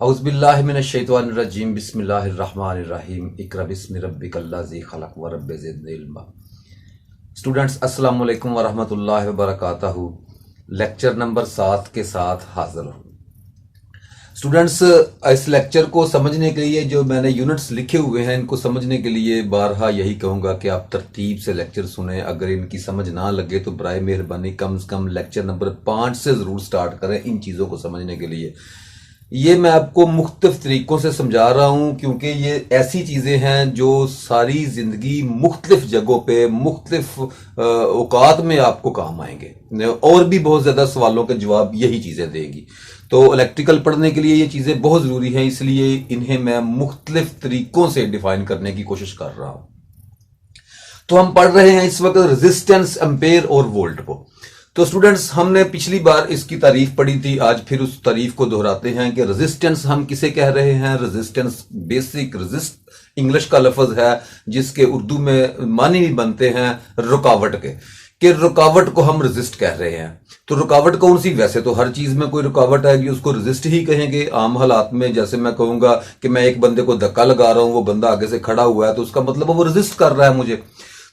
औज़ुबिल्लाहिमिनश्शैतानिर्रजीम बिस्मिल्लाहिर्रहमानिर्रहीम इक़रा बिस्मि रब्बिकल्लज़ी खलक़ व rabbi ज़िदनी इल्मा। Students अस्सलामु अलैकुम व रहमतुल्लाहि व बरकातहू। लेक्चर नंबर 7 के साथ हाजिर हूँ। स्टूडेंट्स, इस लेक्चर को समझने के लिए जो मैंने यूनिट्स लिखे हुए हैं, इनको समझने के लिए बारहा यही कहूँगा कि आप तरतीब से लेक्चर सुने। अगर इनकी समझ ना लगे तो बराए मेहरबानी कम से कम लेक्चर नंबर 5 से ज़रूर स्टार्ट करें इन चीज़ों को समझने के लिए। ये मैं आपको मुख्तलिफ तरीक़ों से समझा रहा हूँ क्योंकि ये ऐसी चीज़ें हैं जो सारी ज़िंदगी मुख्तलिफ जगहों पे मुख्तलिफ औकात में आपको काम आएंगे और भी बहुत ज़्यादा सवालों के जवाब यही चीज़ें देगी। तो इलेक्ट्रिकल पढ़ने के लिए ये चीज़ें बहुत ज़रूरी हैं, इसलिए इन्हें मैं मुख्तलिफ तरीक़ों से डिफ़ाइन करने की कोशिश कर रहा हूँ। तो हम पढ़ रहे हैं इस वक्त रेजिस्टेंस, एम्पेयर और वोल्ट को। तो स्टूडेंट्स, हमने पिछली बार इसकी तारीफ पढ़ी थी, आज फिर उस तारीफ को दोहराते हैं कि रेजिस्टेंस हम किसे कह रहे हैं। रेजिस्टेंस बेसिक रेजिस्ट इंग्लिश का लफ्ज है जिसके उर्दू में मानी भी बनते हैं रुकावट के, कि रुकावट को हम रेजिस्ट कह रहे हैं। तो रुकावट कौन सी? वैसे तो हर चीज में कोई रुकावट आएगी उसको रेजिस्ट ही कहेंगे आम हालात में। जैसे मैं कहूंगा कि मैं एक बंदे को धक्का लगा रहा हूं, वो बंदा आगे से खड़ा हुआ है, तो उसका मतलब वो रेजिस्ट कर रहा है मुझे।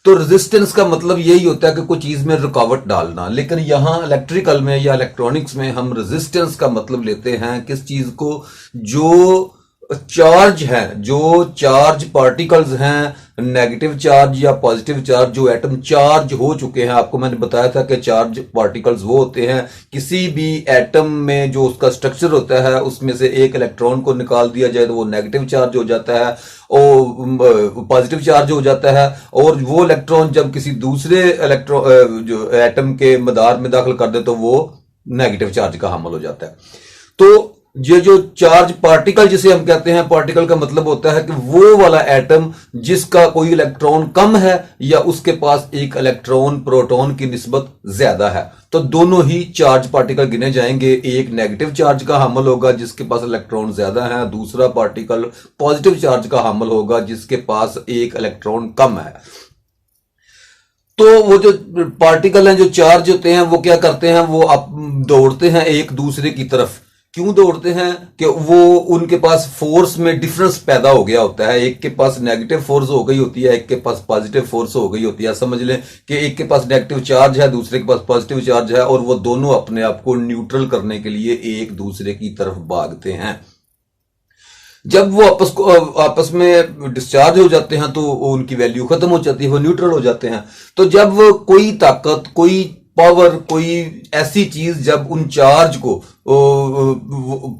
तो रेजिस्टेंस का मतलब यही होता है कि कोई चीज में रुकावट डालना। लेकिन यहां इलेक्ट्रिकल में या इलेक्ट्रॉनिक्स में हम रेजिस्टेंस का मतलब लेते हैं किस चीज को? जो चार्ज है, जो चार्ज पार्टिकल्स हैं, नेगेटिव चार्ज या पॉजिटिव चार्ज, जो एटम चार्ज हो चुके हैं। आपको मैंने बताया था कि चार्ज पार्टिकल्स वो होते हैं किसी भी एटम में जो उसका स्ट्रक्चर होता है उसमें से एक इलेक्ट्रॉन को निकाल दिया जाए तो वो नेगेटिव चार्ज हो जाता है और पॉजिटिव चार्ज हो जाता है, और वो इलेक्ट्रॉन जब किसी दूसरे इलेक्ट्रॉन जो एटम के मदार में दाखिल कर दे तो वो नेगेटिव चार्ज का हामिल हो जाता है। तो ये जो चार्ज पार्टिकल जिसे हम कहते हैं, पार्टिकल का मतलब होता है कि वो वाला एटम जिसका कोई इलेक्ट्रॉन कम है या उसके पास एक इलेक्ट्रॉन प्रोटॉन की निस्बत ज्यादा है। तो दोनों ही चार्ज पार्टिकल गिने जाएंगे। एक नेगेटिव चार्ज का हामिल होगा जिसके पास इलेक्ट्रॉन ज्यादा है, दूसरा पार्टिकल पॉजिटिव चार्ज का हामिल होगा जिसके पास एक इलेक्ट्रॉन कम है। तो वो जो पार्टिकल हैं, जो चार्ज होते हैं, वो क्या करते हैं? वो आप दौड़ते हैं एक दूसरे की तरफ। क्यों दौड़ते हैं? कि वो उनके पास फोर्स में डिफरेंस पैदा हो गया होता है। एक के पास नेगेटिव फोर्स हो गई होती है, एक के पास पॉजिटिव फोर्स हो गई होती है। समझ लें कि एक के पास नेगेटिव चार्ज है, दूसरे के पास पॉजिटिव चार्ज है, और वो दोनों अपने आप को न्यूट्रल करने के लिए एक दूसरे की तरफ भागते हैं। जब वो आपस में डिस्चार्ज हो जाते हैं तो उनकी वैल्यू खत्म हो जाती है, वो न्यूट्रल हो जाते हैं। तो जब कोई ताकत, कोई पावर, कोई ऐसी चीज जब उन चार्ज को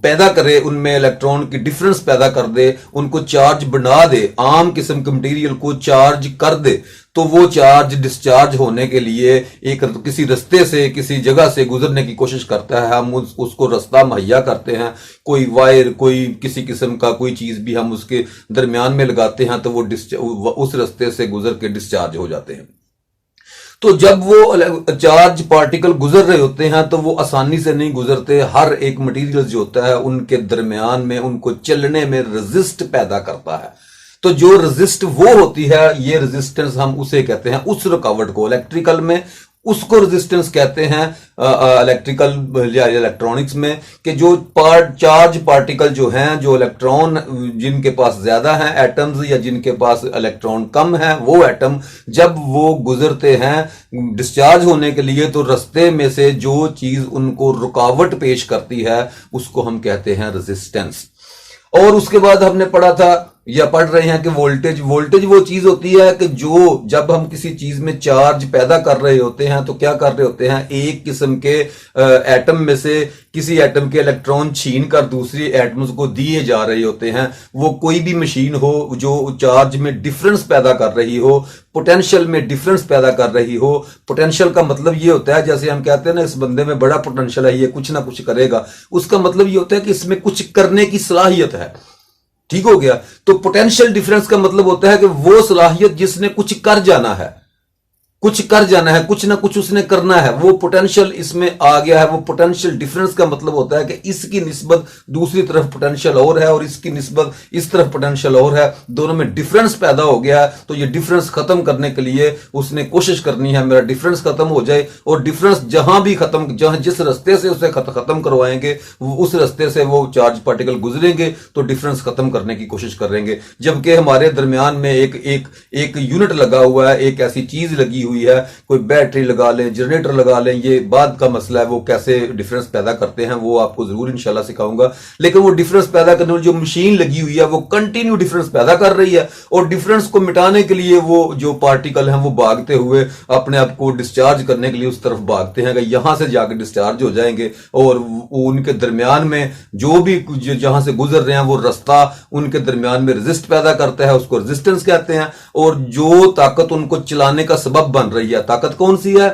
पैदा करे, उनमें इलेक्ट्रॉन की डिफरेंस पैदा कर दे, उनको चार्ज बना दे, आम किस्म के मटेरियल को चार्ज कर दे, तो वो चार्ज डिस्चार्ज होने के लिए एक किसी रास्ते से, किसी जगह से गुजरने की कोशिश करता है। हम उसको रास्ता मुहैया करते हैं, कोई वायर, कोई किसी किस्म का कोई चीज भी हम उसके दरमियान में लगाते हैं, तो वो उस रास्ते से गुजर के डिस्चार्ज हो जाते हैं। तो जब वो चार्ज पार्टिकल गुजर रहे होते हैं तो वो आसानी से नहीं गुजरते। हर एक मटेरियल जो होता है उनके दरमियान में उनको चलने में रेजिस्ट पैदा करता है। तो जो रेजिस्ट वो होती है, ये रेजिस्टेंस हम उसे कहते हैं, उस रुकावट को इलेक्ट्रिकल में उसको रेजिस्टेंस कहते हैं, इलेक्ट्रिकल या इलेक्ट्रॉनिक्स में, कि जो चार्ज पार्टिकल जो हैं, जो इलेक्ट्रॉन जिनके पास ज्यादा हैं एटम्स, या जिनके पास इलेक्ट्रॉन कम है, वो एटम जब वो गुजरते हैं डिस्चार्ज होने के लिए, तो रास्ते में से जो चीज उनको रुकावट पेश करती है उसको हम कहते हैं रेजिस्टेंस। और उसके बाद हमने पढ़ा था या पढ़ रहे हैं कि वोल्टेज वो चीज होती है कि जो जब हम किसी चीज में चार्ज पैदा कर रहे होते हैं तो क्या कर रहे होते हैं? एक किस्म के एटम में से किसी एटम के इलेक्ट्रॉन छीन कर दूसरी एटम्स को दिए जा रहे होते हैं। वो कोई भी मशीन हो जो चार्ज में डिफरेंस पैदा कर रही हो, पोटेंशियल में डिफरेंस पैदा कर रही हो। पोटेंशियल का मतलब ये होता है, जैसे हम कहते हैं ना, इस बंदे में बड़ा पोटेंशियल है, ये कुछ ना कुछ करेगा। उसका मतलब ये होता है कि इसमें कुछ करने की सलाहियत है। ठीक हो गया? तो पोटेंशियल डिफरेंस का मतलब होता है कि वो सलाहियत जिसने कुछ कर जाना है। कुछ कर जाना है, कुछ ना कुछ उसने करना है, वो पोटेंशियल इसमें आ गया है। वो पोटेंशियल डिफरेंस का मतलब होता है कि इसकी निस्बत दूसरी तरफ पोटेंशियल और है और इसकी निस्बत इस तरफ पोटेंशियल और है, दोनों में डिफरेंस पैदा हो गया है। तो ये डिफरेंस खत्म करने के लिए उसने कोशिश करनी है मेरा डिफरेंस खत्म हो जाए, और डिफरेंस जहां भी खत्म, जहां जिस रास्ते से उसे खत्म करवाएंगे उस रास्ते से वो चार्ज पार्टिकल गुजरेंगे तो डिफरेंस खत्म करने की कोशिश करेंगे। जबकि हमारे दरमियान में एक यूनिट लगा हुआ है, एक ऐसी चीज लगी हुई है, कोई बैटरी लगा लें, जनरेटर लगा लें, ये बाद का मसला है। वो कैसे डिफरेंस पैदा करते हैं वो आपको जरूर इंशाल्लाह सिखाऊंगा। लेकिन वो डिफरेंस पैदा करने वाली जो मशीन लगी हुई है वो कंटिन्यू डिफरेंस पैदा कर रही है, और डिफरेंस को मिटाने के लिए वो जो पार्टिकल हैं वो भागते हुए अपने आप को डिस्चार्ज करने के लिए उस तरफ भागते हैं कि यहां से जाकर डिस्चार्ज हो जाएंगे, और उनके दरमियान में जो भी जहां से गुजर रहे हैं वो रास्ता उनके दरमियान में रेजिस्ट पैदा करता है, उसको रेजिस्टेंस कहते हैं। और जो ताकत उनको चलाने का सबब बन रही है, ताकत कौन सी है?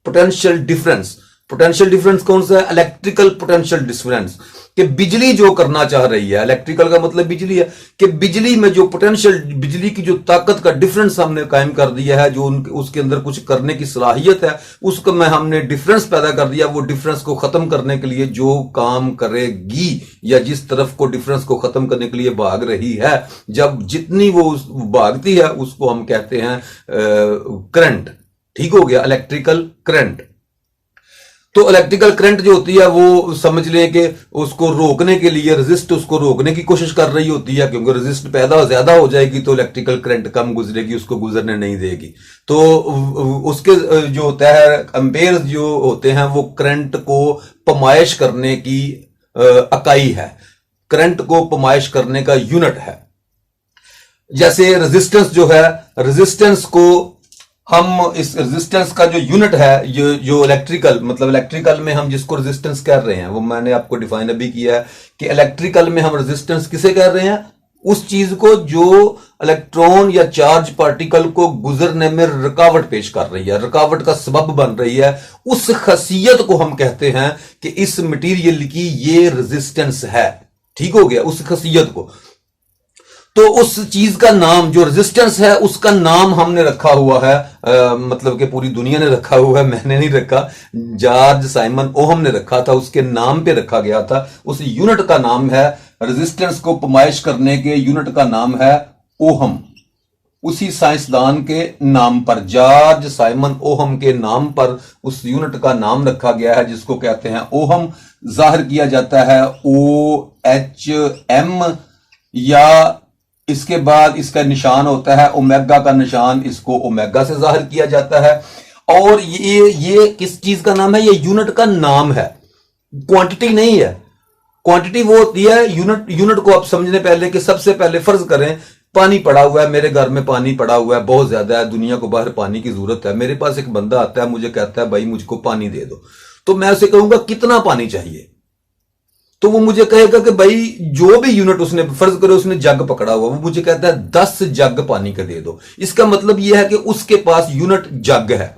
Potential difference. पोटेंशियल डिफरेंस कौन सा है? Electrical potential difference. कि बिजली जो करना चाह रही है, इलेक्ट्रिकल का मतलब बिजली है, कि बिजली में जो पोटेंशियल, बिजली की जो ताकत का डिफरेंस हमने कायम कर दिया है, जो उसके अंदर कुछ करने की सलाहियत है, उसको में हमने डिफरेंस पैदा कर दिया। वो डिफरेंस को खत्म करने के लिए जो काम करेगी या जिस तरफ को डिफरेंस को खत्म करने के लिए भाग रही है, जब जितनी वो भागती है उसको हम कहते हैं करंट। ठीक हो गया, इलेक्ट्रिकल करंट। तो इलेक्ट्रिकल करंट जो होती है वो समझ लें कि उसको रोकने के लिए रेजिस्ट उसको रोकने की कोशिश कर रही होती है, क्योंकि रेजिस्ट पैदा ज्यादा हो जाएगी तो इलेक्ट्रिकल करंट कम गुजरेगी, उसको गुजरने नहीं देगी। तो उसके जो होता है एम्पेयर जो होते हैं वो करंट को पमाइश करने की इकाई है, करंट को पमाइश करने का यूनिट है। जैसे रेजिस्टेंस जो है, रेजिस्टेंस को हम इस रेजिस्टेंस का जो यूनिट है, जो इलेक्ट्रिकल, मतलब इलेक्ट्रिकल में हम जिसको रेजिस्टेंस कह रहे हैं वो मैंने आपको डिफाइन अभी किया है कि इलेक्ट्रिकल में हम रेजिस्टेंस किसे कह रहे हैं? उस चीज को जो इलेक्ट्रॉन या चार्ज पार्टिकल को गुजरने में रुकावट पेश कर रही है, रुकावट का सबब बन रही है, उस खसियत को हम कहते हैं कि इस मटीरियल की ये रेजिस्टेंस है। ठीक हो गया, उस खसियत को। तो उस चीज का नाम, जो रेजिस्टेंस है, उसका नाम हमने रखा हुआ है, मतलब कि पूरी दुनिया ने रखा हुआ है, मैंने नहीं रखा, जॉर्ज साइमन ओहम ने रखा था, उसके नाम पे रखा गया था। उस यूनिट का नाम है, रेजिस्टेंस को पमाइश करने के यूनिट का नाम है ओहम। उसी साइंसदान के नाम पर, जॉर्ज साइमन ओहम के नाम पर उस यूनिट का नाम रखा गया है, जिसको कहते हैं ओहम। जाहिर किया जाता है OHM, या इसके बाद इसका निशान होता है ओमेगा का निशान, इसको ओमेगा से जाहिर किया जाता है। और ये किस चीज का नाम है? ये यूनिट का नाम है, क्वांटिटी नहीं है। क्वांटिटी वो होती है, यूनिट को आप समझने पहले कि सबसे पहले फर्ज करें पानी पड़ा हुआ है, मेरे घर में पानी पड़ा हुआ है, बहुत ज्यादा है, दुनिया को बाहर पानी की जरूरत है। मेरे पास एक बंदा आता है, मुझे कहता है भाई मुझको पानी दे दो, तो मैं उसे कहूंगा कितना पानी चाहिए? तो वो मुझे कहेगा कि भाई जो भी यूनिट उसने, फर्ज करो उसने जग पकड़ा हुआ, वो मुझे कहता है 10 जग पानी के दे दो। इसका मतलब यह है कि उसके पास यूनिट जग है,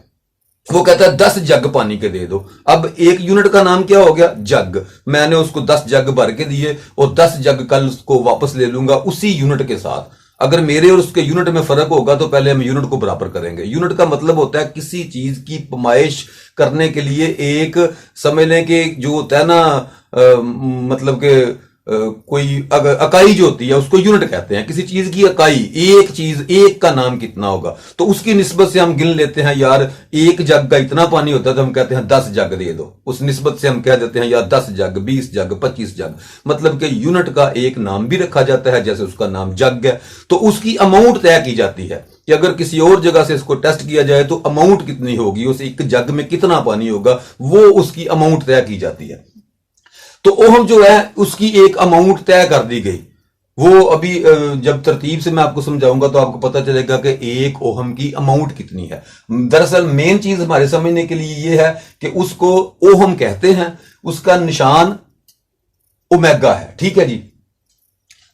वो कहता है 10 जग पानी के दे दो। अब एक यूनिट का नाम क्या हो गया? जग। मैंने उसको 10 जग भर के दिए और 10 जग कल उसको वापस ले लूंगा उसी यूनिट के साथ। अगर मेरे और उसके यूनिट में फर्क होगा तो पहले हम यूनिट को बराबर करेंगे। यूनिट का मतलब होता है किसी चीज की पमाइश करने के लिए एक, समझ लें कि जो होता है ना, मतलब कि कोई इकाई जो होती है उसको यूनिट कहते हैं। किसी चीज की इकाई, एक चीज, एक का नाम कितना होगा, तो उसकी निस्बत से हम गिन लेते हैं, यार एक जग का इतना पानी होता है तो हम कहते हैं 10 जग दे दो। उस निस्बत से हम कह देते हैं यार 10 जग, 20 जग, 25 जग। मतलब कि यूनिट का एक नाम भी रखा जाता है, जैसे उसका नाम जग है। तो उसकी अमाउंट तय की जाती है कि अगर किसी और जगह से इसको टेस्ट किया जाए तो अमाउंट कितनी होगी, उस एक जग में कितना पानी होगा, वो उसकी अमाउंट तय की जाती है। तो ओहम जो है उसकी एक अमाउंट तय कर दी गई। वो अभी जब तरतीब से मैं आपको समझाऊंगा तो आपको पता चलेगा कि एक ओहम की अमाउंट कितनी है। दरअसल मेन चीज हमारे समझने के लिए यह है कि उसको ओहम कहते हैं, उसका निशान ओमेगा है। ठीक है जी,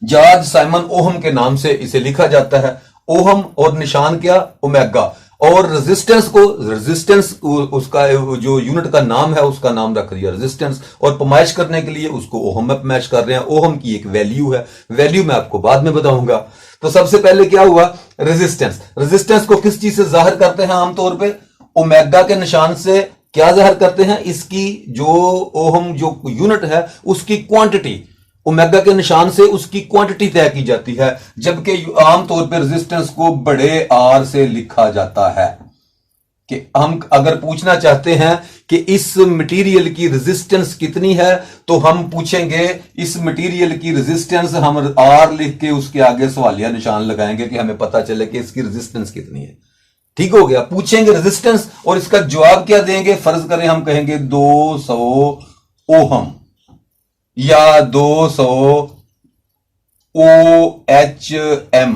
जॉर्ज साइमन ओहम के नाम से इसे लिखा जाता है, ओहम, और निशान क्या? ओमेगा। और रेजिस्टेंस उसका जो यूनिट का नाम है उसका नाम रख दिया रेजिस्टेंस, और पमाइश करने के लिए उसको ओहम में पमाइश कर रहे हैं। ओहम की एक वैल्यू है, वैल्यू मैं आपको बाद में बताऊंगा। तो सबसे पहले क्या हुआ, रेजिस्टेंस। रेजिस्टेंस को किस चीज से जाहिर करते हैं आमतौर पे, ओमेगा के निशान से। क्या जाहिर करते हैं, इसकी जो ओहम जो यूनिट है उसकी क्वांटिटी, ओमेगा के निशान से उसकी क्वांटिटी तय की जाती है, जबकि आमतौर पर रेजिस्टेंस को बड़े आर से लिखा जाता है। कि हम अगर पूछना चाहते हैं कि इस मटेरियल की रेजिस्टेंस कितनी है, तो हम पूछेंगे इस मटेरियल की रेजिस्टेंस, हम आर लिख के उसके आगे सवालिया निशान लगाएंगे कि हमें पता चले कि इसकी रेजिस्टेंस कितनी है। ठीक हो गया, पूछेंगे रेजिस्टेंस और इसका जवाब क्या देंगे। फर्ज करें हम कहेंगे 200 ओहम या 200 OHM,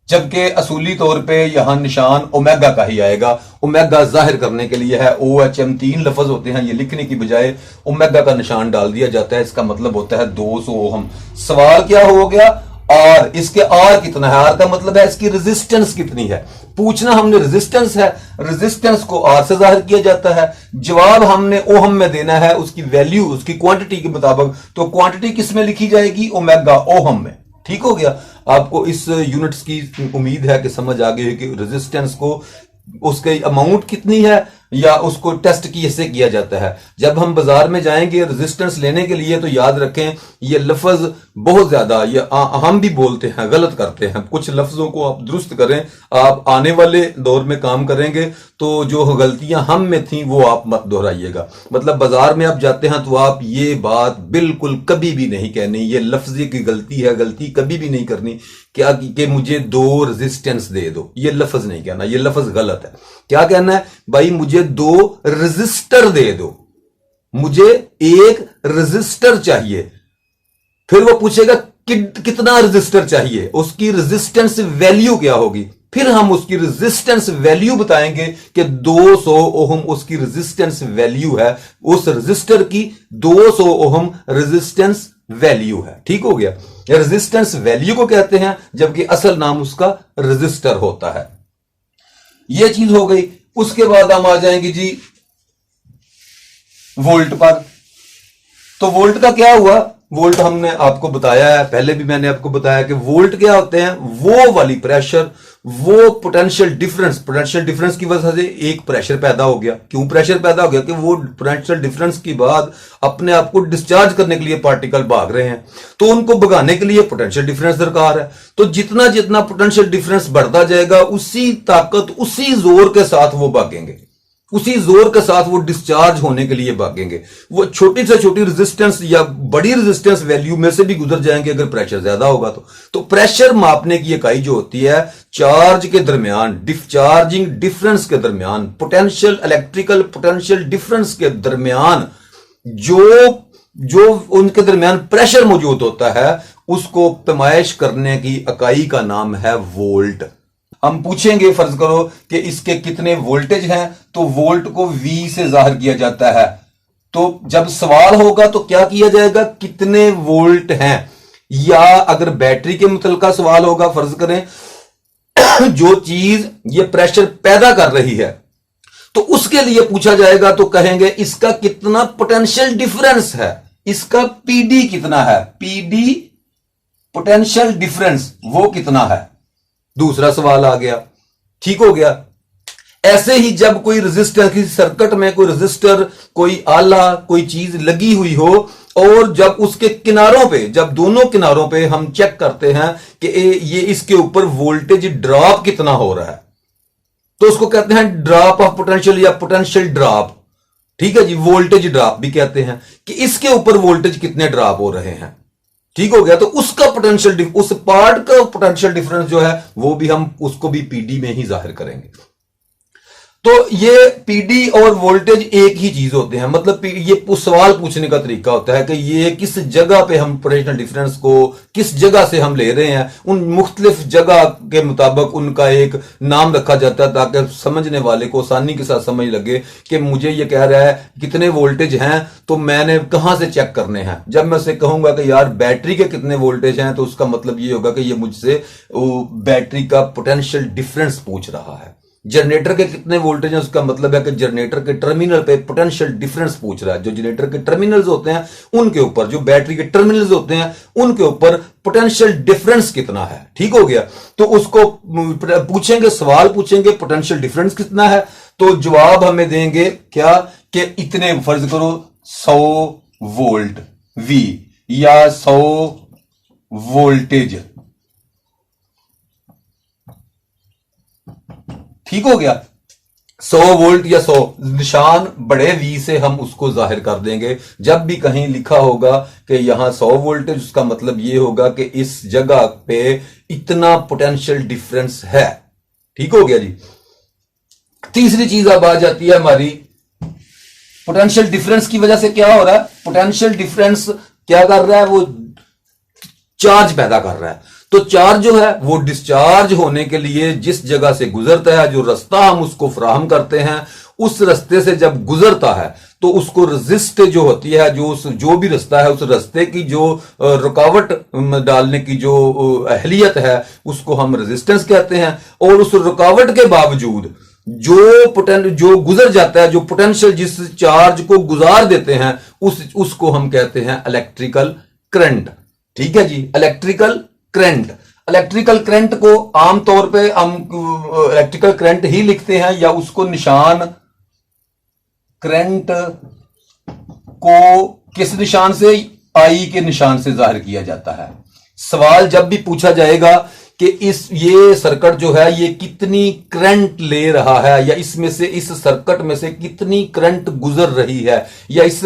जबकि असूली तौर पे यहां निशान ओमेगा का ही आएगा। ओमेगा जाहिर करने के लिए है, OHM 3 लफ्ज होते हैं, ये लिखने की बजाय ओमेगा का निशान डाल दिया जाता है। इसका मतलब होता है 200 ओहम। सवाल क्या हो गया, आर। इसके आर कितना है, आर का मतलब है इसकी रेजिस्टेंस कितनी है। पूछना हमने रेजिस्टेंस है, रेजिस्टेंस को आर से जाहिर किया जाता है। जवाब हमने ओहम में देना है, उसकी वैल्यू उसकी क्वांटिटी के मुताबिक। तो क्वांटिटी किस में लिखी जाएगी, ओमेगा, ओहम में। ठीक हो गया, आपको इस यूनिट्स की उम्मीद है कि समझ आ गई है कि रेजिस्टेंस को उसके अमाउंट कितनी है या उसको टेस्ट कैसे किया जाता है। जब हम बाजार में जाएंगे रेजिस्टेंस लेने के लिए, तो याद रखें ये लफ्ज बहुत ज्यादा ये हम भी बोलते हैं, गलत करते हैं। कुछ लफ्जों को आप दुरुस्त करें, आप आने वाले दौर में काम करेंगे तो जो गलतियां हम में थी वो आप मत दोहराइएगा। मतलब बाजार में आप जाते हैं तो आप ये बात बिल्कुल कभी भी नहीं कहनी, ये लफ्ज की गलती है, गलती कभी भी नहीं करनी क्या कि मुझे 2 रेजिस्टेंस दे दो, ये लफ्ज नहीं कहना, ये लफ्ज गलत है। क्या कहना है, भाई मुझे 2 रजिस्टर दे दो, मुझे 1 रजिस्टर चाहिए। फिर वो पूछेगा कितना रजिस्टर चाहिए, उसकी रेजिस्टेंस वैल्यू क्या होगी, फिर हम उसकी रेजिस्टेंस वैल्यू बताएंगे कि 200 ओहम उसकी रेजिस्टेंस वैल्यू है, उस रजिस्टर की 200 ओहम रेजिस्टेंस वैल्यू है। ठीक हो गया, रेजिस्टेंस वैल्यू को कहते हैं, जबकि असल नाम उसका रजिस्टर होता है। यह चीज हो गई। उसके बाद हम आ जाएंगे जी वोल्ट पर। तो वोल्ट का क्या हुआ, वोल्ट हमने आपको बताया है, पहले भी मैंने आपको बताया कि वोल्ट क्या होते हैं, वो वाली प्रेशर, वो पोटेंशियल डिफरेंस। पोटेंशियल डिफरेंस की वजह से एक प्रेशर पैदा हो गया। क्यों प्रेशर पैदा हो गया, कि वो पोटेंशियल डिफरेंस के बाद अपने आप को डिस्चार्ज करने के लिए पार्टिकल भाग रहे हैं, तो उनको भगाने के लिए पोटेंशियल डिफरेंस दरकार है। तो जितना जितना पोटेंशियल डिफरेंस बढ़ता जाएगा, उसी ताकत उसी जोर के साथ वो भागेंगे, उसी जोर के साथ वो डिस्चार्ज होने के लिए भागेंगे। वो छोटी से छोटी रेजिस्टेंस या बड़ी रेजिस्टेंस वैल्यू में से भी गुजर जाएंगे अगर प्रेशर ज्यादा होगा तो प्रेशर मापने की इकाई जो होती है, चार्ज के दरमियान, डिस्चार्जिंग डिफरेंस के दरमियान, पोटेंशियल इलेक्ट्रिकल पोटेंशियल डिफरेंस के दरमियान जो उनके दरमियान प्रेशर मौजूद होता है, उसको पैमाइश करने की इकाई का नाम है वोल्ट। हम पूछेंगे, फर्ज करो कि इसके कितने वोल्टेज हैं, तो वोल्ट को V से जाहिर किया जाता है। तो जब सवाल होगा तो क्या किया जाएगा, कितने वोल्ट हैं, या अगर बैटरी के मुतल्लिका सवाल होगा, फर्ज करें जो चीज ये प्रेशर पैदा कर रही है, तो उसके लिए पूछा जाएगा, तो कहेंगे इसका कितना पोटेंशियल डिफरेंस है, इसका PD कितना है, PD पोटेंशियल डिफरेंस वो कितना है। दूसरा सवाल आ गया। ठीक हो गया। ऐसे ही जब कोई रेजिस्टर, किसी सर्किट में कोई रेजिस्टर, कोई आला, कोई चीज लगी हुई हो, और जब उसके किनारों पे, जब दोनों किनारों पे हम चेक करते हैं कि ये इसके ऊपर वोल्टेज ड्रॉप कितना हो रहा है, तो उसको कहते हैं ड्रॉप ऑफ पोटेंशियल या पोटेंशियल ड्रॉप। ठीक है जी, वोल्टेज ड्रॉप भी कहते हैं कि इसके ऊपर वोल्टेज कितने ड्रॉप हो रहे हैं। ठीक हो गया, तो उसका पोटेंशियल, उस पार्ट का पोटेंशियल डिफरेंस जो है वो भी हम उसको भी PD में ही जाहिर करेंगे। तो ये PD और वोल्टेज एक ही चीज होते हैं। मतलब ये सवाल पूछने का तरीका होता है कि ये किस जगह पे हम पोटेंशियल डिफरेंस को किस जगह से हम ले रहे हैं, उन मुख्तलिफ जगह के मुताबिक उनका एक नाम रखा जाता है, ताकि समझने वाले को आसानी के साथ समझ लगे कि मुझे ये कह रहा है कितने वोल्टेज हैं, तो मैंने कहां से चेक करने हैं। जब मैं उसे कहूंगा कि यार बैटरी के कितने वोल्टेज हैं, तो उसका मतलब ये होगा कि ये मुझसे बैटरी का पोटेंशियल डिफरेंस पूछ रहा है। जनरेटर के कितने वोल्टेज हैं, उसका मतलब है कि जनरेटर के टर्मिनल पे पोटेंशियल डिफरेंस पूछ रहा है। जो जनरेटर के टर्मिनल्स होते हैं उनके ऊपर, जो बैटरी के टर्मिनल्स होते हैं उनके ऊपर पोटेंशियल डिफरेंस कितना है। ठीक हो गया। तो उसको पूछेंगे, सवाल पूछेंगे पोटेंशियल डिफरेंस कितना है, तो जवाब हमें देंगे क्या कि इतने, फर्ज करो 100 वोल्ट वी या 100 वोल्टेज। ठीक हो गया। 100 वोल्ट या 100 निशान बड़े वी से हम उसको जाहिर कर देंगे। जब भी कहीं लिखा होगा कि यहां 100 वोल्टेज, उसका मतलब यह होगा कि इस जगह पे इतना पोटेंशियल डिफरेंस है। ठीक हो गया जी। तीसरी चीज अब आ जाती है हमारी, पोटेंशियल डिफरेंस की वजह से क्या हो रहा है, पोटेंशियल डिफरेंस क्या कर रहा है, वो चार्ज पैदा कर रहा है। तो चार्ज जो है वो डिस्चार्ज होने के लिए जिस जगह से गुजरता है, जो रास्ता हम उसको फराहम करते हैं, उस रास्ते से जब गुजरता है तो उसको रेजिस्ट जो होती है, जो भी रास्ता है उस रास्ते की जो रुकावट डालने की जो अहलियत है उसको हम रेजिस्टेंस कहते हैं। और उस रुकावट के बावजूद जो गुजर जाता है, जो पोटेंशियल जिस चार्ज को गुजार देते हैं, उसको हम कहते हैं इलेक्ट्रिकल करंट। ठीक है जी, इलेक्ट्रिकल करंट। इलेक्ट्रिकल करंट को आमतौर पे हम इलेक्ट्रिकल करंट ही लिखते हैं, या उसको निशान करंट को किस निशान से, आई के निशान से जाहिर किया जाता है। सवाल जब भी पूछा जाएगा कि ये सर्किट जो है ये कितनी करंट ले रहा है, या इसमें से, इस सर्किट में से कितनी करंट गुजर रही है, या इस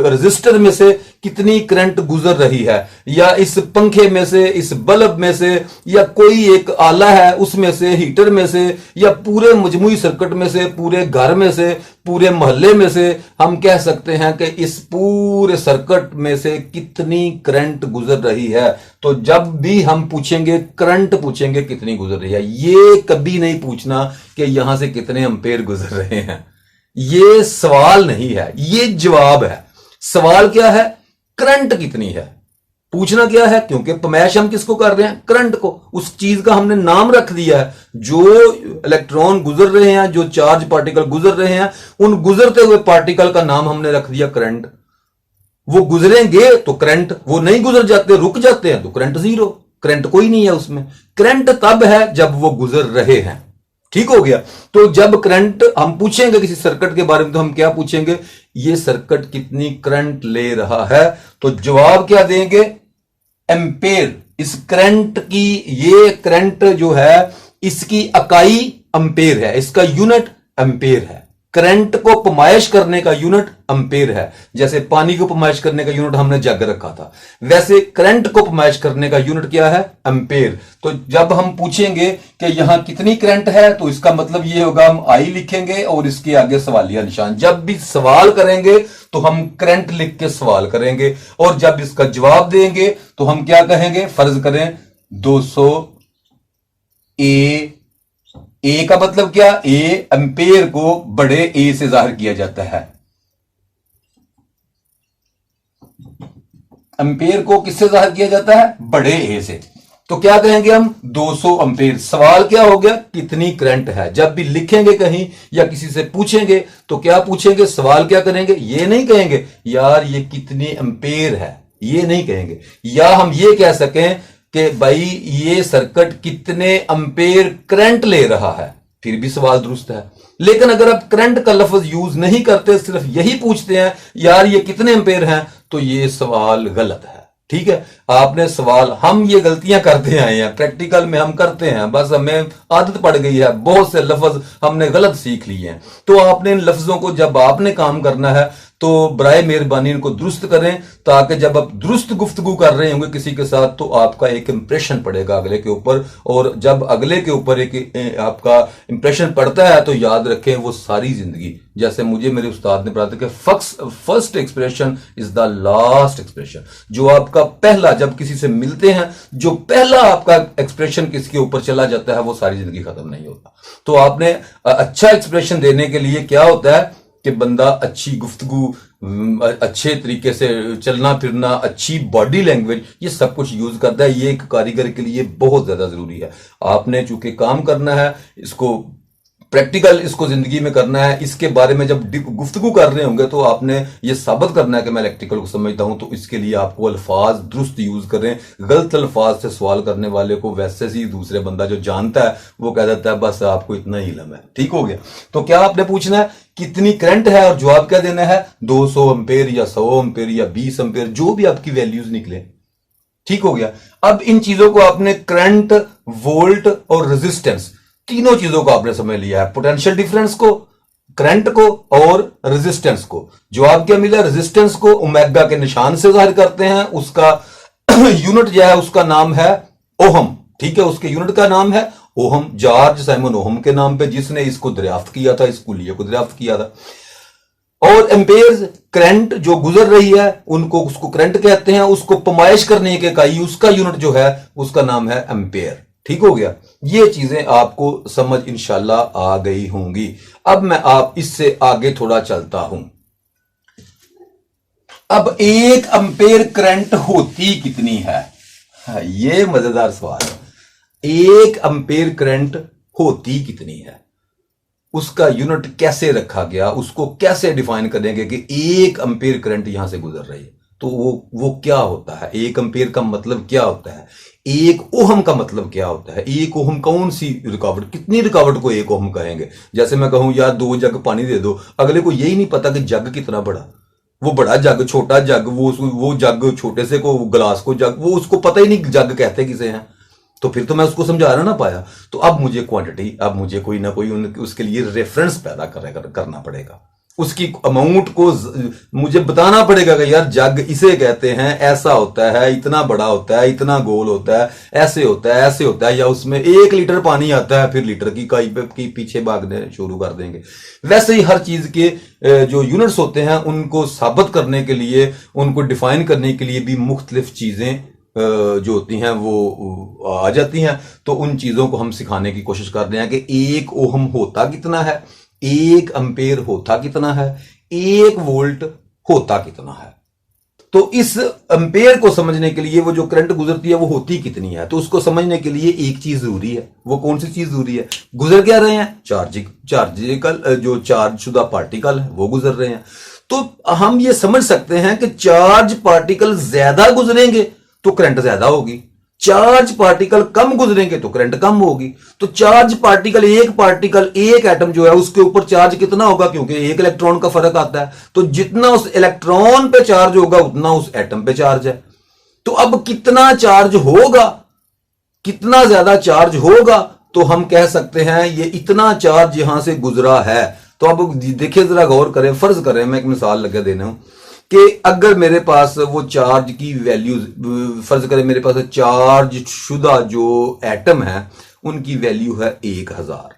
रजिस्टर में से कितनी करंट गुजर रही है, या इस पंखे में से, इस बल्ब में से, या कोई एक आला है उसमें से, हीटर में से, या पूरे मजमूई सर्किट में से, पूरे घर में से, पूरे मोहल्ले में से, हम कह सकते हैं कि इस पूरे सर्किट में से कितनी करंट गुजर रही है। तो जब भी हम पूछेंगे, करंट पूछेंगे कितनी गुजर रही है, ये कभी नहीं पूछना कि यहां से कितने एम्पेयर गुजर रहे हैं। ये सवाल नहीं है, ये जवाब है। सवाल क्या है, करंट कितनी है। पूछना क्या है, क्योंकि पमैश हम किसको कर रहे हैं, करंट को। उस चीज का हमने नाम रख दिया है। जो इलेक्ट्रॉन गुजर रहे हैं, जो चार्ज पार्टिकल गुजर रहे हैं, उन गुजरते हुए पार्टिकल का नाम हमने रख दिया करंट। वो गुजरेंगे तो करंट, वो नहीं गुजर जाते, रुक जाते हैं तो करंट जीरो, करंट कोई नहीं है उसमें। करंट तब है जब वो गुजर रहे हैं। ठीक हो गया। तो जब करंट हम पूछेंगे किसी सर्किट के बारे में, तो हम क्या पूछेंगे, ये सर्किट कितनी करंट ले रहा है। तो जवाब क्या देंगे, एम्पेयर। इस करंट की, ये करंट जो है इसकी इकाई एम्पेयर है, इसका यूनिट एम्पेयर है। करंट को पमाइश करने का यूनिट एम्पेयर है। जैसे पानी को पमाइश करने का यूनिट हमने जग रखा था, वैसे करंट को पमाइश करने का यूनिट क्या है, एम्पेयर। तो जब हम पूछेंगे कि यहां कितनी करंट है, तो इसका मतलब यह होगा, हम आई लिखेंगे और इसके आगे सवालिया निशान। जब भी सवाल करेंगे तो हम करंट लिख के सवाल करेंगे, और जब इसका जवाब देंगे तो हम क्या कहेंगे, फर्ज करें 200 ए का मतलब क्या, ए एम्पेयर को बड़े ए से जाहिर किया जाता है। एम्पेयर को किससे जाहिर किया जाता है, बड़े ए से। तो क्या कहेंगे हम, 200 एम्पेयर। सवाल क्या हो गया, कितनी करंट है। जब भी लिखेंगे कहीं या किसी से पूछेंगे तो क्या पूछेंगे, सवाल क्या करेंगे, ये नहीं कहेंगे यार ये कितनी एम्पेयर है, ये नहीं कहेंगे। या हम ये कह सकें कि भाई ये सर्किट कितने एम्पेयर करंट ले रहा है, फिर भी सवाल दुरुस्त है। लेकिन अगर आप करंट का लफ्ज यूज नहीं करते, सिर्फ यही पूछते हैं यार ये कितने एम्पेयर हैं, तो ये सवाल गलत है। ठीक है, आपने सवाल, हम ये गलतियां करते आए हैं, प्रैक्टिकल में हम करते हैं, बस हमें आदत पड़ गई है, बहुत से लफ्ज हमने गलत सीख लिए हैं। तो आपने इन लफ्जों को, जब आपने काम करना है तो बराए मेहरबानी इनको दुरुस्त करें, ताकि जब आप दुरुस्त गुफ्तगू कर रहे होंगे किसी के साथ तो आपका एक इंप्रेशन पड़ेगा अगले के ऊपर। और जब अगले के ऊपर एक आपका इंप्रेशन पड़ता है तो याद रखें वो सारी जिंदगी, जैसे मुझे मेरे उस्ताद ने बताया कि first expression is the last expression. जो आपका पहला, जब किसी से मिलते हैं, जो पहला आपका एक्सप्रेशन किसके ऊपर चला जाता है वो सारी जिंदगी खत्म नहीं होता। तो आपने अच्छा एक्सप्रेशन देने के लिए क्या होता है कि बंदा अच्छी गुफ्तगू अच्छे तरीके से चलना फिरना, अच्छी बॉडी लैंग्वेज, ये सब कुछ यूज करता है। ये एक कारीगर के लिए बहुत ज्यादा जरूरी है। आपने चूंकि काम करना है, इसको प्रैक्टिकल इसको जिंदगी में करना है, इसके बारे में जब गुफ्तगू कर रहे होंगे तो आपने ये साबित करना है कि मैं इलेक्ट्रिकल को समझता हूं। तो इसके लिए आपको अल्फाज दुरुस्त यूज करें। गलत अल्फाज से सवाल करने वाले को वैसे ही दूसरे बंदा जो जानता है वो कह देता है बस आपको इतना ही इल्म है। ठीक हो गया। तो क्या आपने पूछना है कितनी करंट है और जवाब क्या देना है, 200 एम्पेयर या 100 एम्पेयर या 20 एम्पेयर, जो भी आपकी वैल्यूज निकले। ठीक हो गया। अब इन चीजों को आपने करंट, वोल्ट और रेजिस्टेंस, तीनों चीजों को आपने समझ लिया है। पोटेंशियल डिफरेंस को, करंट को और रेजिस्टेंस को। जवाब क्या मिला, रेजिस्टेंस को ओमेगा के निशान से जाहिर करते हैं। उसका यूनिट जो है उसका नाम है ओहम। ठीक है, उसके यूनिट का नाम है ओहम, जॉर्ज साइमन ओहम के नाम पे, जिसने इसको दरियाफ्त किया था, इस कुलिये को दरियाफ्त किया था। और एम्पेयर, करंट जो गुजर रही है उनको, उसको करंट कहते हैं। उसको पैमाइश करने के इकाई, उसका यूनिट जो है उसका नाम है एम्पेयर। ठीक हो गया। ये चीजें आपको समझ इंशाल्लाह आ गई होंगी। अब मैं आप इससे आगे थोड़ा चलता हूं। अब 1 एम्पेयर करंट होती कितनी है, ये मजेदार सवाल है। 1 एम्पेयर करंट होती कितनी है, उसका यूनिट कैसे रखा गया, उसको कैसे डिफाइन करेंगे कि 1 एम्पेयर करंट यहां से गुजर रही है। तो वो क्या होता है, 1 एम्पेयर का मतलब क्या होता है, 1 ओहम का मतलब क्या होता है। 1 ओहम कौन सी रुकावट, कितनी रुकावट को 1 ओहम कहेंगे। जैसे मैं कहूं यार 2 जग पानी दे दो, अगले को यही नहीं पता कि जग कितना बड़ा, वो बड़ा जग, छोटा जग, वो जग छोटे से को, गिलास को जग, वो उसको पता ही नहीं जग कहते किसे हैं। तो फिर तो मैं उसको समझा ना पाया। तो अब मुझे क्वांटिटी, अब मुझे कोई ना कोई उसके लिए रेफरेंस पैदा करना पड़ेगा। उसकी अमाउंट को मुझे बताना पड़ेगा कि यार जग इसे कहते हैं, ऐसा होता है, इतना बड़ा होता है, इतना गोल होता है, ऐसे होता है, ऐसे होता है। या उसमें 1 लीटर पानी आता है, फिर लीटर की इकाई की पीछे भागने शुरू कर देंगे। वैसे ही हर चीज के जो यूनिट्स होते हैं उनको साबित करने के लिए, उनको डिफाइन करने के लिए भी मुख्तलिफ चीजें जो होती हैं वो आ जाती हैं। तो उन चीजों को हम सिखाने की कोशिश कर रहे हैं कि 1 ओहम होता कितना है, 1 एम्पेयर होता कितना है, 1 वोल्ट होता कितना है। तो इस एम्पेयर को समझने के लिए, वो जो करंट गुजरती है वो होती कितनी है, तो उसको समझने के लिए एक चीज जरूरी है। वो कौन सी चीज जरूरी है, गुजर क्या रहे हैं, चार्जिकल जो चार्ज शुदा पार्टिकल है वो गुजर रहे हैं। तो हम ये समझ सकते हैं कि चार्ज पार्टिकल ज्यादा गुजरेंगे तो करंट ज्यादा होगी, चार्ज पार्टिकल कम गुजरेंगे तो करंट कम होगी। तो चार्ज पार्टिकल, एक एटम जो है उसके ऊपर चार्ज कितना होगा, क्योंकि 1 इलेक्ट्रॉन का फर्क आता है। तो जितना उस इलेक्ट्रॉन पे चार्ज होगा उतना उस एटम पे चार्ज है। तो अब कितना चार्ज होगा, कितना ज्यादा चार्ज होगा, तो हम कह सकते हैं ये इतना चार्ज यहां से गुजरा है। तो अब देखिए, जरा गौर करें, फर्ज करें, मैं एक मिसाल लगा देना हूं कि अगर मेरे पास वो चार्ज की वैल्यूज, फर्ज करें मेरे पास चार्ज शुदा जो एटम है उनकी वैल्यू है 1000।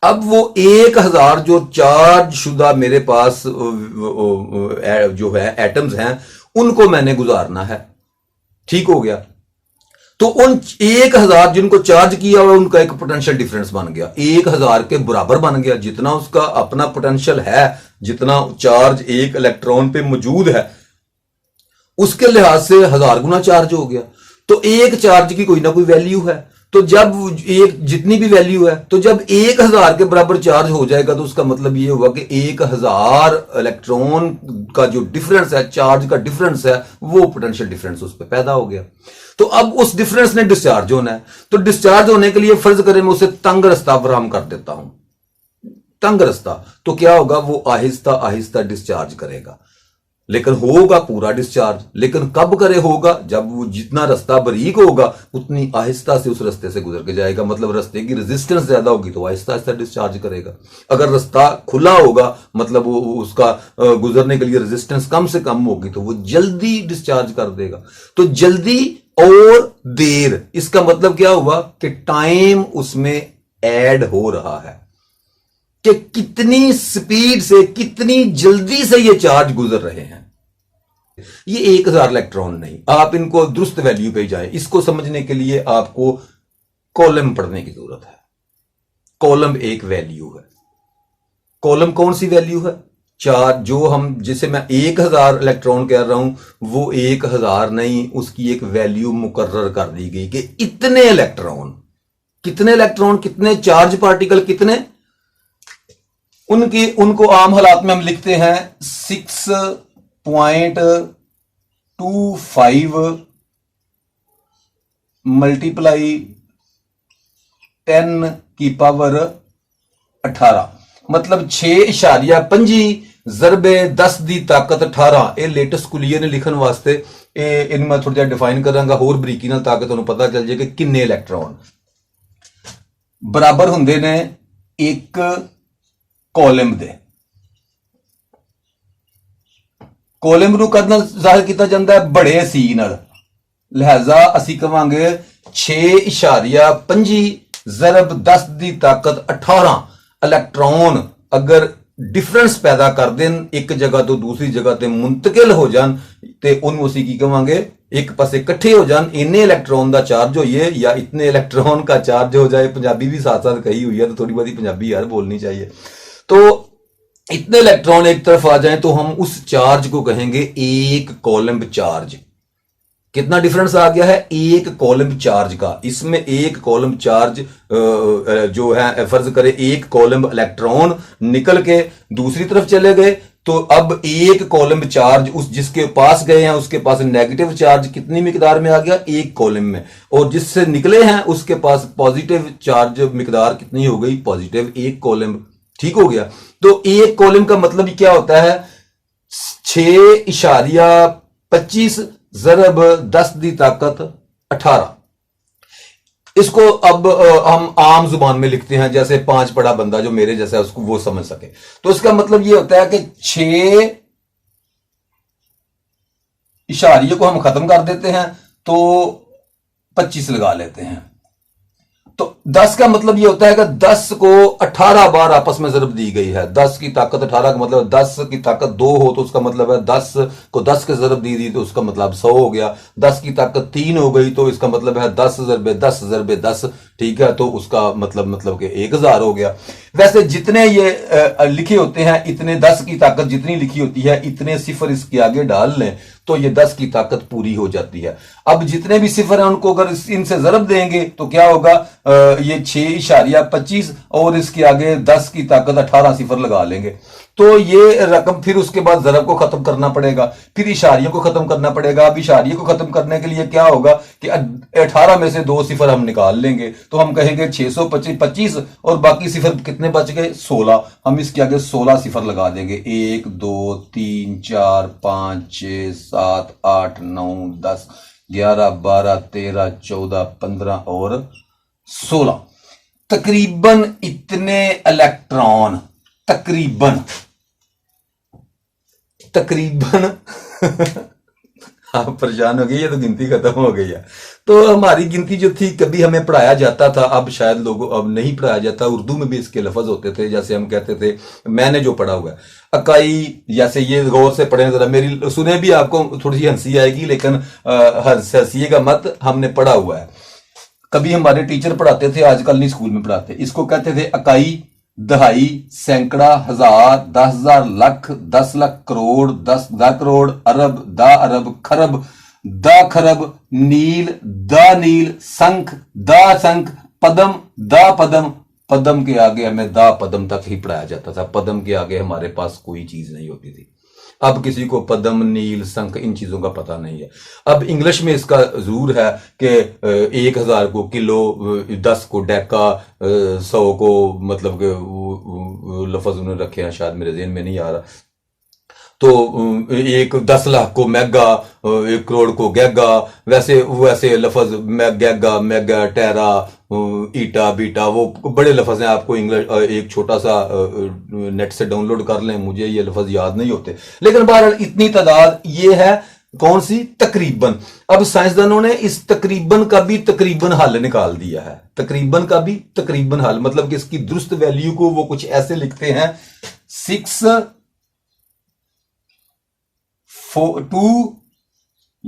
अब वो 1000 जो चार्ज शुदा मेरे पास जो है एटम्स हैं उनको मैंने गुजारना है। ठीक हो गया। तो उन 1000 जिनको चार्ज किया हुआ उनका एक पोटेंशियल डिफरेंस बन गया, 1000 के बराबर बन गया। जितना उसका अपना पोटेंशियल है, जितना चार्ज 1 इलेक्ट्रॉन पे मौजूद है, उसके लिहाज से 1000 गुना चार्ज हो गया। तो एक चार्ज की कोई ना कोई वैल्यू है। तो जब एक जितनी भी वैल्यू है, तो जब 1000 के बराबर चार्ज हो जाएगा तो उसका मतलब यह हुआ कि 1000 इलेक्ट्रॉन का जो डिफरेंस है, चार्ज का डिफरेंस है, वो पोटेंशियल डिफरेंस उस पर पैदा हो गया। तो अब उस डिफरेंस ने डिस्चार्ज होना है। तो डिस्चार्ज होने के लिए फर्ज करें मैं उसे तंग रास्ता फराहम कर देता हूं, तंग रास्ता, तो क्या होगा, वो आहिस्ता आहिस्ता डिस्चार्ज करेगा, लेकिन होगा पूरा डिस्चार्ज। लेकिन कब करे होगा, जब वो जितना रास्ता बारीक होगा उतनी आहिस्ता से उस रास्ते से गुजर के जाएगा। मतलब रास्ते की रेजिस्टेंस ज्यादा होगी तो आहिस्ता आहिस्ता डिस्चार्ज करेगा। अगर रास्ता खुला होगा, मतलब वो उसका गुजरने के लिए रेजिस्टेंस कम से कम होगी, तो वो जल्दी डिस्चार्ज कर देगा। तो जल्दी और देर, इसका मतलब क्या हुआ कि टाइम उसमें ऐड हो रहा है कि कितनी स्पीड से, कितनी जल्दी से ये चार्ज गुजर रहे हैं। ये 1000 इलेक्ट्रॉन नहीं, आप इनको दुरुस्त वैल्यू पे जाएं। इसको समझने के लिए आपको कॉलम पढ़ने की जरूरत है। कॉलम एक वैल्यू है। कॉलम कौन सी वैल्यू है, चार्ज जो हम, जैसे मैं 1000 इलेक्ट्रॉन कह रहा हूं, वो 1000 नहीं, उसकी एक वैल्यू मुकर्रर कर दी गई कि इतने इलेक्ट्रॉन, कितने चार्ज पार्टिकल, कितने, उनको आम हालात में हम लिखते हैं 6.25 मल्टीप्लाई 10⁻18, मतलब 6.25 ਜ਼ਰਬੇ 10 ਦੀ ਤਾਕਤ 18। ਇਹ ਲੇਟੈਸਟ ਕੁਲੀਅਰ ਨੇ ਲਿਖਣ ਵਾਸਤੇ ਇਹਨੂੰ ਮੈਂ ਥੋੜਾ ਜਿਹਾ ਡਿਫਾਈਨ ਕਰਾਂਗਾ ਹੋਰ ਬਰੀਕੀ ਨਾਲ, ਤਾਂ ਕਿ ਤੁਹਾਨੂੰ ਪਤਾ ਚੱਲ ਜਾਏ ਕਿ ਕਿੰਨੇ ਇਲੈਕਟ੍ਰੋਨ ਬਰਾਬਰ ਹੁੰਦੇ ਨੇ ਇੱਕ ਕਾਲਮ ਦੇ। ਕਾਲਮ ਨੂੰ ਕਦ ਨਾਲ ਜ਼ਾਹਿਰ ਕੀਤਾ ਜਾਂਦਾ ਹੈ? ਬੜੇ ਸੀ ਨਾਲ, ਲਿਹਾਜ਼ਾ ਅਸੀਂ ਕਵਾਂਗੇ 6.25 ਜ਼ਰਬ 10 ਦੀ ਤਾਕਤ 18 ਇਲੈਕਟ੍ਰੋਨ ਅਗਰ डिफरेंस पैदा कर देन, एक जगह तो दूसरी जगह ते मुंतकिल हो जान, ते उन्होंने उसी की कहांगे एक पासे इकट्ठे हो जान, इन्ने इलेक्ट्रॉन का चार्ज होइए या इतने इलेक्ट्रॉन का चार्ज हो जाए। पंजाबी भी साथ साथ कही हुई है, तो थोड़ी बहुत पंजाबी यार बोलनी चाहिए। तो इतने इलेक्ट्रॉन एक तरफ आ जाए तो हम उस चार्ज को कहेंगे एक कॉलम चार्ज। कितना डिफरेंस आ गया है? एक कॉलम चार्ज का। इसमें एक कॉलम चार्ज जो है, फर्ज करें एक कॉलम इलेक्ट्रॉन निकल के दूसरी तरफ चले गए, तो अब एक कॉलम चार्ज उस जिसके पास गए हैं उसके पास नेगेटिव चार्ज कितनी मिकदार में आ गया? एक कॉलम में। और जिससे निकले हैं उसके पास पॉजिटिव चार्ज मिकदार कितनी हो गई? पॉजिटिव, एक कॉलम। ठीक हो गया। तो एक कॉलम का मतलब क्या होता है? 6.25 ज़रब 10 दी ताकत 18। इसको अब हम आम जुबान में लिखते हैं, जैसे 5 पढ़ा बंदा जो मेरे जैसा है उसको वो समझ सके। तो इसका मतलब ये होता है कि 6 इशारियों को हम खत्म कर देते हैं तो 25 लगा लेते हैं। तो 10 का मतलब ये होता है कि 10 को 18 बार आपस में ज़रब दी गई है। 10 की ताकत 18 का मतलब 10 की ताकत 2 हो तो उसका मतलब है 10 को 10 के ज़रब दी तो उसका मतलब 100 हो गया। 10 की ताकत 3 हो गई तो इसका मतलब है 10 ज़रबे 10 ज़रबे 10, ठीक है, तो उसका मतलब कि 1000 हो गया। वैसे जितने ये लिखे होते हैं, इतने 10 की ताकत जितनी लिखी होती है इतने सिफर इसके आगे डाल लें तो ये 10 की ताकत पूरी हो जाती है। अब जितने भी सिफर हैं उनको अगर इनसे ज़रब देंगे तो क्या होगा? ये 6.25 और इसके आगे 10 की ताकत 18 सिफर लगा लेंगे तो ये रकम, फिर उसके बाद ज़रब को खत्म करना पड़ेगा, फिर इशारियों को खत्म करना पड़ेगा। अब इशारियों को खत्म करने के लिए क्या होगा कि 18 में से 2 सिफर हम निकाल लेंगे तो हम कहेंगे 625 और बाकी सिफर कितने बच गए? 16। हम इसके आगे 16 सिफर लगा देंगे। 1 2 3 4 5 6 7 8 9 10 11 12 13 14 15 और 16। तकरीबन इतने इलेक्ट्रॉन, तकरीबन आप परेशान हो गए, ये तो गिनती खत्म हो गई है। तो हमारी गिनती जो थी, कभी हमें पढ़ाया जाता था, अब शायद लोगों अब नहीं पढ़ाया जाता। उर्दू में भी इसके लफ्ज होते थे, जैसे हम कहते थे, मैंने जो पढ़ा हुआ है अकाई, जैसे ये गौर से पढ़े जरा, मेरी सुने भी आपको थोड़ी सी हंसी आएगी लेकिन हंसीएगा मत, हमने पढ़ा हुआ है। कभी हमारे टीचर पढ़ाते थे, आजकल नहीं स्कूल में पढ़ाते। इसको कहते थे अकाई, दहाई, सैकड़ा, हजार, 10,000, लाख, 10 लाख, करोड़, 10 करोड़, अरब, दा अरब, खरब, दा खरब, नील, दा नील, संख, दा संख, पदम, दा पदम। पदम के आगे हमें दा पदम तक ही पढ़ाया जाता था, पदम के आगे हमारे पास कोई चीज नहीं होती थी। अब किसी को पदम, नील, संख इन चीजों का पता नहीं है। अब इंग्लिश में इसका जरूर है कि 1000 को किलो, 10 को डेका, 100 को मतलब के लफ्ज उन्होंने रखे हैं, शायद मेरे ज़हन में नहीं आ रहा। तो 10 लाख को मेगा, 1 करोड़ को गैगा, वैसे लफज गैगा, मेगा, टेरा, ईटा, बीटा, वो बड़े लफज हैं। आपको इंग्लिश एक छोटा सा नेट से डाउनलोड कर लें, मुझे ये लफज याद नहीं होते, लेकिन बहरहाल इतनी तादाद ये है। कौन सी? तकरीबन। अब साइंसदानों ने इस तकरीबन का भी तकरीबन हल निकाल दिया है। तकरीबन का भी तकरीबन हल मतलब कि इसकी दुरुस्त वैल्यू को वो कुछ ऐसे लिखते हैं,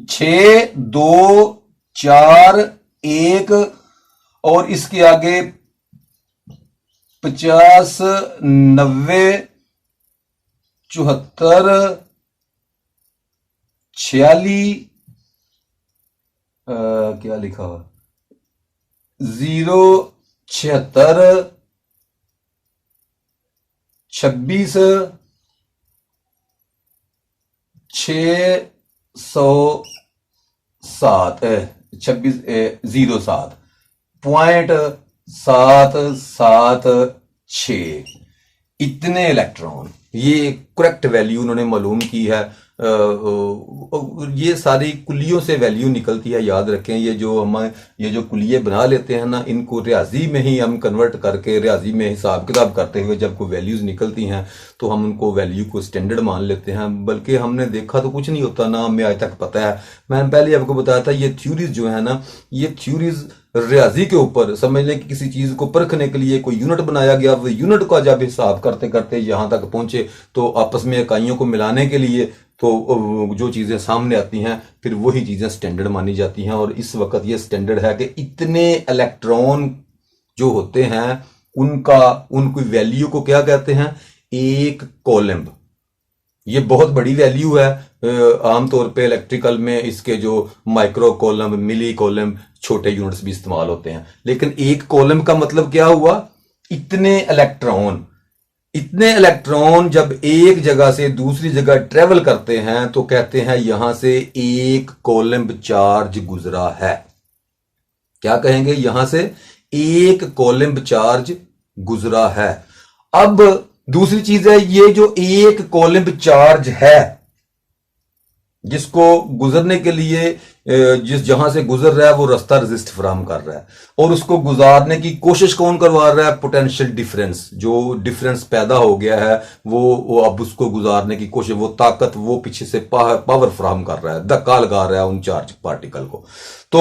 6 2 4 1 और इसके आगे 50 90 74 46 क्या लिखा हुआ 076 26 607 06 .776 इतने इलेक्ट्रॉन, ये करेक्ट वैल्यू उन्होंने मालूम की है। ये सारी कुलियों से वैल्यू निकलती है, याद रखें। ये जो कुलिये बना लेते हैं ना, इनको रियाजी में ही हम कन्वर्ट करके रियाजी में हिसाब किताब करते हुए जब कोई वैल्यूज निकलती हैं तो हम उनको वैल्यू को स्टैंडर्ड मान लेते हैं। बल्कि हमने देखा तो कुछ नहीं होता ना, हमें आज तक पता है। मैंने पहले आपको बताया था, ये थ्योरीज जो है ना, ये थ्योरीज रियाजी के ऊपर समझ लें कि किसी चीज को परखने के लिए कोई यूनिट बनाया गया, वो यूनिट का जब हिसाब करते करते यहां तक पहुंचे तो आपस में इकाइयों को मिलाने के लिए तो जो चीजें सामने आती हैं फिर वही चीजें स्टैंडर्ड मानी जाती हैं। और इस वक्त ये स्टैंडर्ड है कि इतने इलेक्ट्रॉन जो होते हैं उनकी वैल्यू को क्या कहते हैं, एक कॉलम। ये बहुत बड़ी वैल्यू है। आमतौर पे इलेक्ट्रिकल में इसके जो माइक्रो कॉलम, मिली कॉलम, छोटे यूनिट्स भी इस्तेमाल होते हैं। लेकिन एक कॉलम का मतलब क्या हुआ, इतने इलेक्ट्रॉन। इतने इलेक्ट्रॉन जब एक जगह से दूसरी जगह ट्रेवल करते हैं तो कहते हैं यहां से एक कॉलम चार्ज गुजरा है। क्या कहेंगे, यहां से एक कॉलम चार्ज गुजरा है। अब दूसरी चीज है, ये जो एक कॉलम चार्ज है जिसको गुजरने के लिए जिस जहां से गुजर रहा है वो रास्ता रेजिस्ट फराहम कर रहा है, और उसको गुजारने की कोशिश कौन करवा रहा है, पोटेंशियल डिफरेंस। जो डिफरेंस पैदा हो गया है वो अब उसको गुजारने की कोशिश, वो ताकत वो पीछे से पावर फराहम कर रहा है, धक्का लगा रहा है उन चार्ज पार्टिकल को, तो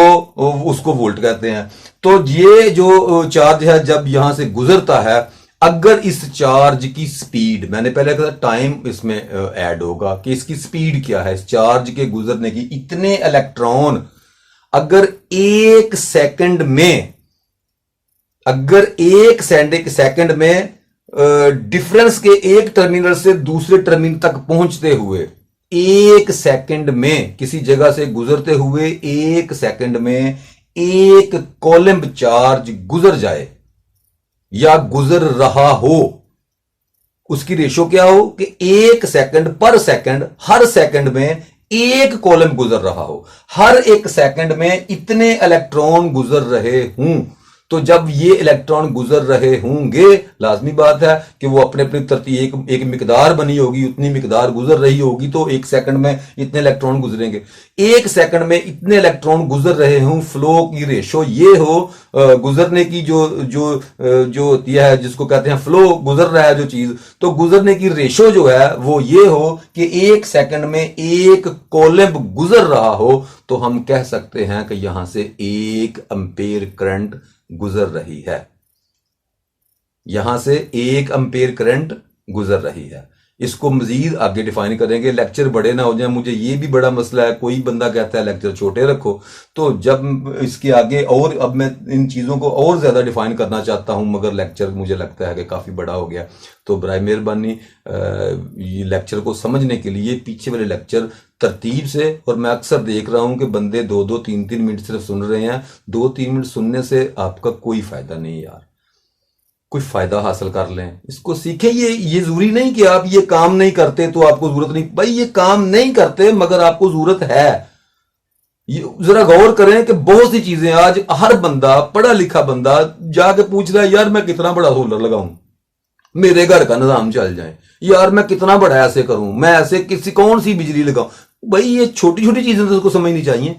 उसको वोल्ट कहते हैं। तो ये जो चार्ज है जब यहां से गुजरता है, अगर इस चार्ज की स्पीड, मैंने पहले कहा टाइम इसमें ऐड होगा कि इसकी स्पीड क्या है, इस चार्ज के गुजरने की, इतने इलेक्ट्रॉन अगर एक सेकंड में डिफरेंस के एक टर्मिनल से दूसरे टर्मिनल तक पहुंचते हुए, एक सेकंड में किसी जगह से गुजरते हुए एक सेकंड में एक कॉलम चार्ज गुजर जाए या गुजर रहा हो, उसकी रेशो क्या हो कि एक सेकंड पर सेकंड, हर सेकंड में एक कॉलम गुजर रहा हो, हर एक सेकंड में इतने इलेक्ट्रॉन गुजर रहे हूं। तो जब ये इलेक्ट्रॉन गुजर रहे होंगे, लाजमी बात है कि वो अपने अपनी तरतीब एक मिकदार बनी होगी, उतनी मिकदार गुजर रही होगी, तो एक सेकंड में इतने इलेक्ट्रॉन गुजरेंगे। एक सेकंड में इतने इलेक्ट्रॉन गुजर रहे हों, फ्लो की रेशो ये हो, गुजरने की जो होती है जिसको कहते हैं फ्लो, गुजर रहा है जो चीज, तो गुजरने की रेशो जो है वो ये हो कि एक सेकंड में एक कॉलम गुजर रहा हो, तो हम कह सकते हैं कि यहां से 1 एम्पीयर करंट गुजर रही है। यहां से 1 एम्पीयर करंट गुजर रही है। इसको मजीद आगे डिफाइन करेंगे, लेक्चर बड़े ना हो जाए। मुझे ये भी बड़ा मसला है, कोई बंदा कहता है लेक्चर छोटे रखो, तो जब इसके आगे और अब मैं इन चीज़ों को और ज़्यादा डिफाइन करना चाहता हूं, मगर लेक्चर मुझे लगता है कि काफ़ी बड़ा हो गया। तो बराए मेहरबानी ये लेक्चर को समझने के लिए पीछे वाले लेक्चर तरतीब से, और मैं अक्सर देख रहा हूं कि बंदे 2-2, 3-3 मिनट सिर्फ सुन रहे हैं। 2-3 मिनट सुनने से आपका कोई फायदा नहीं यार, कोई फायदा हासिल कर लें, इसको सीखें। ये जरूरी नहीं कि आप ये काम नहीं करते तो आपको जरूरत नहीं, भाई ये काम नहीं करते मगर आपको जरूरत है। ये जरा गौर करें कि बहुत सी चीजें आज हर बंदा, पढ़ा लिखा बंदा जाके पूछ रहा है, यार मैं कितना बड़ा सोलर लगाऊं, मेरे घर का निजाम चल जाए, यार मैं कितना बड़ा ऐसे करूं, मैं ऐसे कौन सी बिजली लगाऊं। भाई ये छोटी छोटी चीजें तो उसको समझनी चाहिए,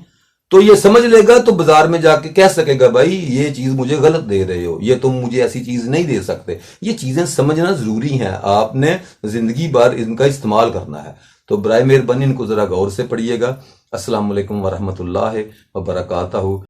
तो ये समझ लेगा तो बाजार में जाके कह सकेगा, भाई ये चीज मुझे गलत दे रहे हो, ये तुम मुझे ऐसी चीज नहीं दे सकते। ये चीजें समझना जरूरी है, आपने जिंदगी भर इनका इस्तेमाल करना है। तो बराए मेहरबानी इनको जरा गौर से पढ़िएगा। अस्सलाम वालेकुम वरहमतुल्लाहि व बरकातहू।